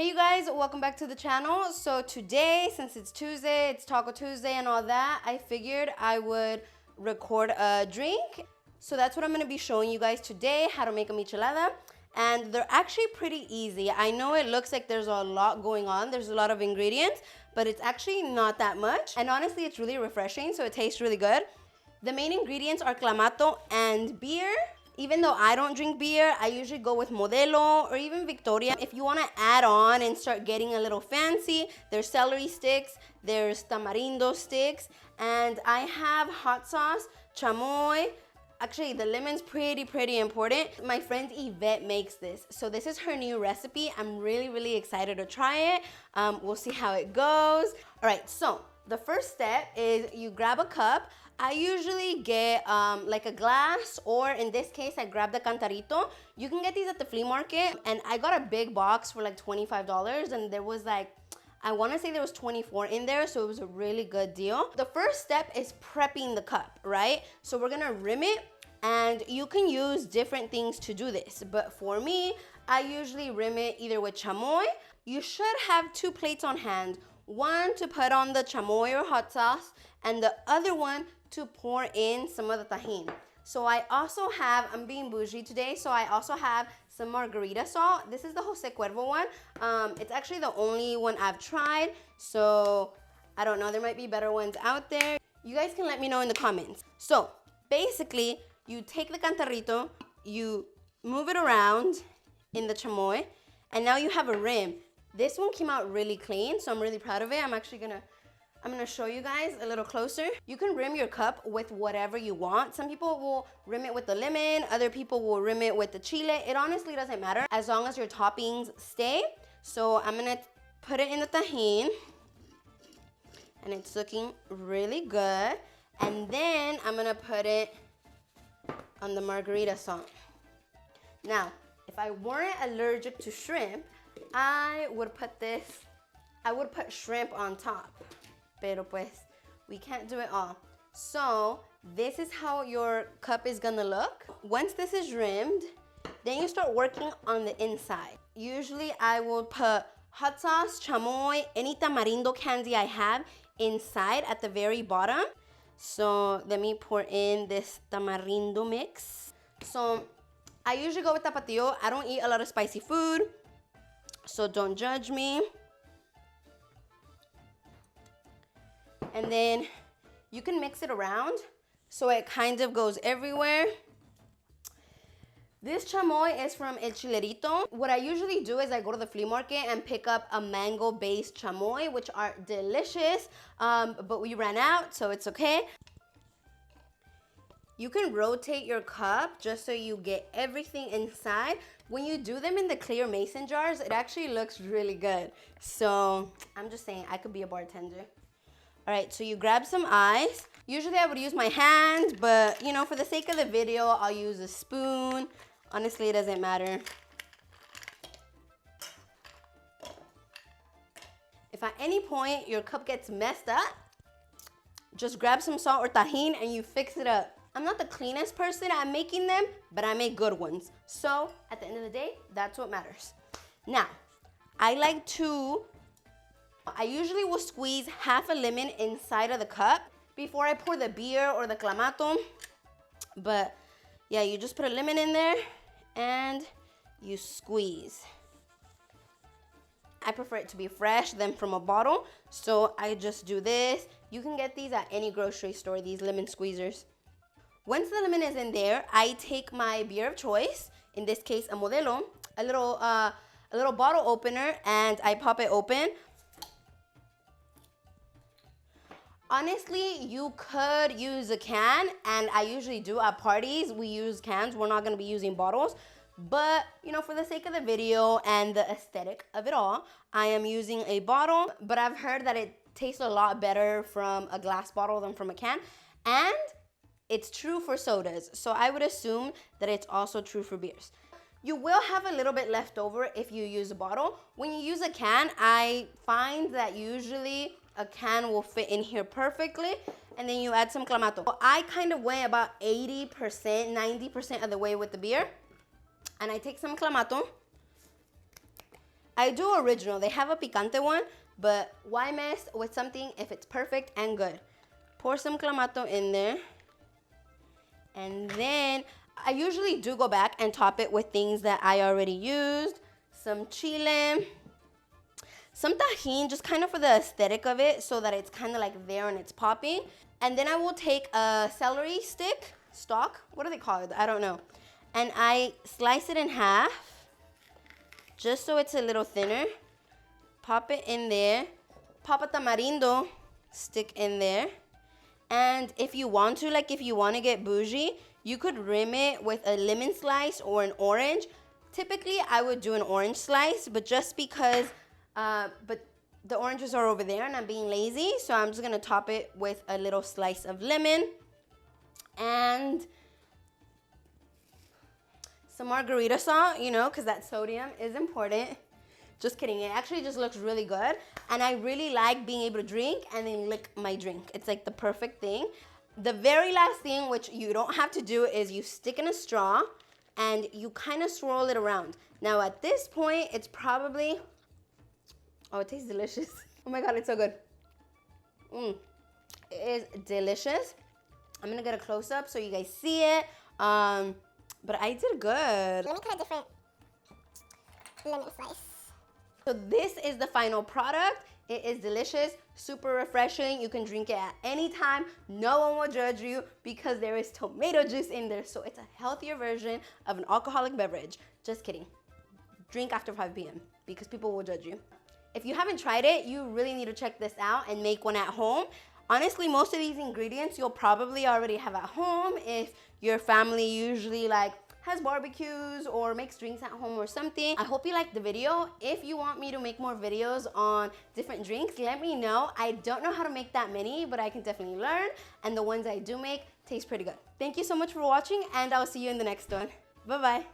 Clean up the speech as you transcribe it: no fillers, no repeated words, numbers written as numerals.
Hey you guys, welcome back to the channel. So today, since it's Tuesday, it's Taco Tuesday and all that, I figured I would record a drink. So that's what I'm gonna be showing you guys today, how to make a michelada. And they're actually pretty easy. I know it looks like there's a lot going on, there's a lot of ingredients, but it's actually not that much. And honestly, it's really refreshing, so it tastes really good. The main ingredients are Clamato and beer. Even though I don't drink beer, I usually go with Modelo or even Victoria. If you want to add on and start getting a little fancy, there's celery sticks, there's Tamarindo sticks, and I have hot sauce, Chamoy. Actually, the lemon's pretty important. My friend Yvette makes this. So this is her new recipe. I'm really excited to try it. We'll see how it goes. All right, so the first step is you grab a cup. I usually get like a glass, or in this case, I grabbed a cantarito. You can get these at the flea market, and I got a big box for like $25, and there was like, I wanna say there was 24 in there, so it was a really good deal. The first step is prepping the cup, right? So we're gonna rim it, and you can use different things to do this, but for me, I usually rim it either with chamoy. You should have 2 plates on hand, one to put on the chamoy or hot sauce, and the other one to pour in some of the Tajin. So I also have, I'm being bougie today, so I also have some Margarita Salt. This is the Jose Cuervo one. It's actually the only one I've tried, so I don't know, there might be better ones out there. You guys can let me know in the comments. So basically, you take the cantarito, you move it around in the chamoy, and now you have a rim. This one came out really clean, so I'm really proud of it. I'm gonna show you guys a little closer. You can rim your cup with whatever you want. Some people will rim it with the lemon, other people will rim it with the chile. It honestly doesn't matter as long as your toppings stay. So I'm gonna put it in the Tajin, and it's looking really good. And then I'm gonna put it on the Margarita Salt. Now, if I weren't allergic to shrimp, I would put shrimp on top. Pero pues, we can't do it all. So, this is how your cup is gonna look. Once this is rimmed, then you start working on the inside. Usually, I will put hot sauce, chamoy, any tamarindo candy I have inside at the very bottom. So, let me pour in this tamarindo mix. So, I usually go with Tapatio. I don't eat a lot of spicy food, so don't judge me. And then you can mix it around so it kind of goes everywhere. This chamoy is from El Chilerito. What I usually do is I go to the flea market and pick up a mango-based chamoy, which are delicious, but we ran out, so it's okay. You can rotate your cup just so you get everything inside. When you do them in the clear mason jars, it actually looks really good. So I'm just saying, I could be a bartender. All right, so you grab some ice. Usually I would use my hand, but you know, for the sake of the video, I'll use a spoon. Honestly, it doesn't matter. If at any point your cup gets messed up, just grab some salt or Tajin and you fix it up. I'm not the cleanest person at making them, but I make good ones. So at the end of the day, that's what matters. Now, I usually will squeeze half a lemon inside of the cup before I pour the beer or the Clamato. But yeah, you just put a lemon in there and you squeeze. I prefer it to be fresh than from a bottle, so I just do this. You can get these at any grocery store, these lemon squeezers. Once the lemon is in there, I take my beer of choice, in this case a Modelo, a little bottle opener, and I pop it open. Honestly, you could use a can, and I usually do at parties. We use cans. We're not going to be using bottles. But, you know, for the sake of the video and the aesthetic of it all, I am using a bottle. But I've heard that it tastes a lot better from a glass bottle than from a can. And it's true for sodas. So I would assume that it's also true for beers. You will have a little bit left over if you use a bottle. When you use a can, I find that usually a can will fit in here perfectly, and then you add some Clamato. I kind of went about 80%, 90% of the way with the beer, and I take some Clamato. I do original. They have a picante one, but why mess with something if it's perfect and good? Pour some Clamato in there. And then I usually do go back and top it with things that I already used. Some chile, some Tajin, just kind of for the aesthetic of it so that it's kind of like there and it's popping. And then I will take a celery stalk, what are they called? I don't know. And I slice it in half, just so it's a little thinner. Pop it in there. Pop a Tamarindo stick in there. And if you want to, like if you want to get bougie, you could rim it with a lemon slice or an orange. Typically, I would do an orange slice, but just because, but the oranges are over there and I'm being lazy, so I'm just going to top it with a little slice of lemon and some Margarita Salt, you know, because that sodium is important. Just kidding. It actually just looks really good. And I really like being able to drink and then lick my drink. It's like the perfect thing. The very last thing, which you don't have to do, is you stick in a straw and you kind of swirl it around. Now at this point, it's probably, oh, it tastes delicious. Oh my God, it's so good. It is delicious. I'm gonna get a close up so you guys see it. But I did good. Let me try a different lemon slice. So this is the final product. It is delicious, super refreshing. You can drink it at any time. No one will judge you because there is tomato juice in there. So it's a healthier version of an alcoholic beverage. Just kidding. Drink after 5 p.m. because people will judge you. If you haven't tried it, you really need to check this out and make one at home. Honestly, most of these ingredients you'll probably already have at home if your family usually like has barbecues or makes drinks at home or something. I hope you liked the video. If you want me to make more videos on different drinks, let me know. I don't know how to make that many, but I can definitely learn. And the ones I do make taste pretty good. Thank you so much for watching, and I'll see you in the next one. Bye-bye.